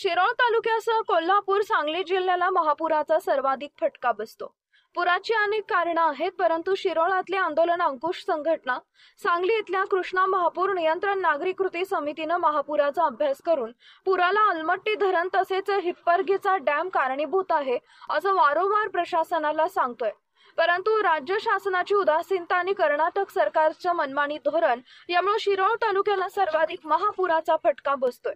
शिरोळ तालुक्यासह कोल्हापूर, सांगली जिल्ह्याला महापुराचा सर्वाधिक फटका बसतो। पुराची अनेक कारणं आहेत, परंतु शिरोळातले आंदोलन अंकुश संघटना, सांगली इथल्या कृष्णा महापूर नियंत्रण नागरी कृती समितीने महापुराचा अभ्यास करून पुराला अलमट्टी धरण तसेच हिप्परगीचा डॅम कारणीभूत आहे असं वारंवार प्रशासनाला सांगतोय। परंतु राज्य शासनाची उदासीनता आणि कर्नाटक सरकारचं मनमानी धोरण यामुळे शिरोळ तालुक्याला सर्वाधिक महापुराचा फटका बसतोय।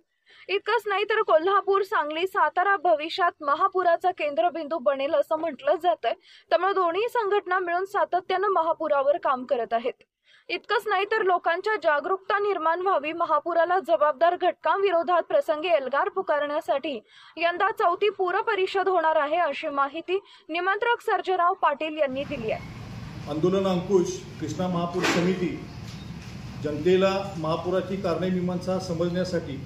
इतकंच नाही तर कोल्हापूर, सांगली, सातारा भविष्यात महापुराचा केंद्रबिंदू बनेल असं म्हटलं जातंय। त्यामुळे दोन्ही संघटना मिळून सातत्याने महापुरावर काम करत आहेत। इतकंच नाही तर लोकांच्या जागरूकता निर्माण व्हावी, महापुराला जबाबदार घटकांविरोधात प्रसंगी एल्गार पुकारण्यासाठी यंदा 4थी पूर परिषद होणार आहे अशी माहिती निमंत्रक सर्जेराव पाटील यांनी दिली आहे। आंदोलन अंकुश कृष्णा महापूर समिती जनतेला महापुराची कारणे मीमांसा समजण्यासाठी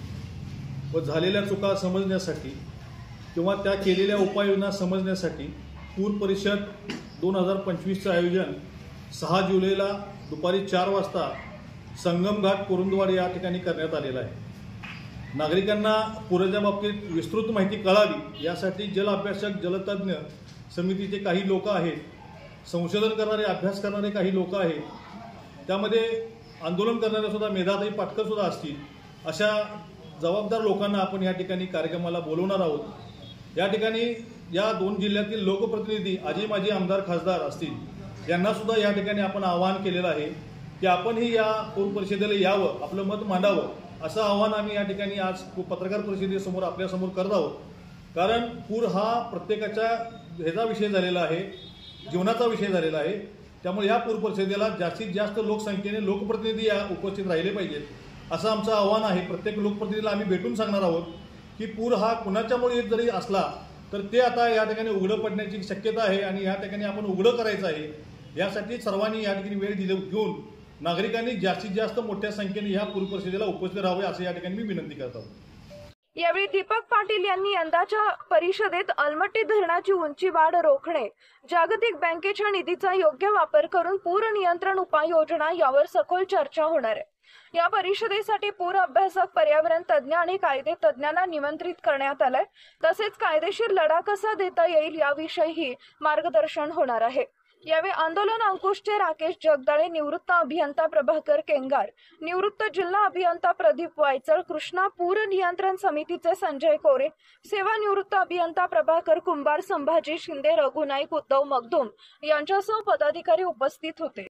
व झालेल्या चुका समजण्यासाठी किंवा त्या केलेल्या उपाययोजना समजण्यासाठी पूर परिषद 2025चं आयोजन 6 जुलैला दुपारी 4 वाजता संगम घाट कुरुंदवाड या ठिकाणी करण्यात आलेला आहे। नागरिकांना पुराच्या बाबतीत विस्तृत माहिती कळावी यासाठी जल अभ्यासक, जलतज्ञ समितीचे काही लोक आहेत, संशोधन करणारे, अभ्यास करणारे काही लोक आहेत, त्यामध्ये आंदोलन करणारे सुद्धा मेधाताई पाटकर सुद्धा असतील। अशा जबाबदार लोकांना आपण या ठिकाणी कार्यक्रमाला बोलवणार आहोत। या ठिकाणी या 2 जिल्ह्यातील लोकप्रतिनिधी, आजी माजी आमदार, खासदार असतील, यांना सुद्धा या ठिकाणी आपण आवाहन केलेलं आहे की आपणही या पूर परिषदेला यावं, आपलं मत मांडावं असं आवाहन आम्ही या ठिकाणी आज पत्रकार परिषदेसमोर आपल्यासमोर करत आहोत। कारण पूर हा प्रत्येकाच्या ह्याचा विषय झालेला आहे, जीवनाचा विषय झालेला आहे। त्यामुळे या पूर परिषदेला जास्तीत जास्त लोकसंख्येने लोकप्रतिनिधी या उपस्थित राहिले पाहिजेत असं आमचं आव्हान आहे। प्रत्येक लोकप्रतिनिधीला आम्ही भेटून सांगणार आहोत की पूर हा कुणाच्यामुळे जरी असला तर ते आता या ठिकाणी उघडं पडण्याची शक्यता आहे आणि या ठिकाणी आपण उघडं करायचं आहे। यासाठी सर्वांनी या ठिकाणी वेळ घेऊन नागरिकांनी जास्तीत जास्त मोठ्या संख्येने या पूर परिषदेला उपस्थित राहावे असं या ठिकाणी मी विनंती करतो। यावेळी दीपक पाटील यांनी यंदाच्या परिषदेत अलमट्टी धरणाची उंची वाढ रोखणे, जागतिक बँकेच्या निधीचा योग्य वापर करून पूर नियंत्रण उपाययोजना यावर सखोल चर्चा होणार आहे। या परिषदेसाठी पूर अभ्यासक, पर्यावरण तज्ज्ञ आणि कायदे तज्ज्ञांना निमंत्रित करण्यात आलंय। तसेच कायदेशीर लढा कसा देता येईल याविषयीही मार्गदर्शन होणार आहे। यावेळी आंदोलन अंकुशचे राकेश जगदाळे, निवृत्त अभियंता प्रभाकर केंगार, निवृत्त जिल्हा अभियंता प्रदीप वायचळ, कृष्णा पूर नियंत्रण समितीचे संजय कोरे, सेवानिवृत्त अभियंता प्रभाकर कुंभार, संभाजी शिंदे, रघु नाईक, उद्धव मगदूम यांच्यासह पदाधिकारी उपस्थित होते।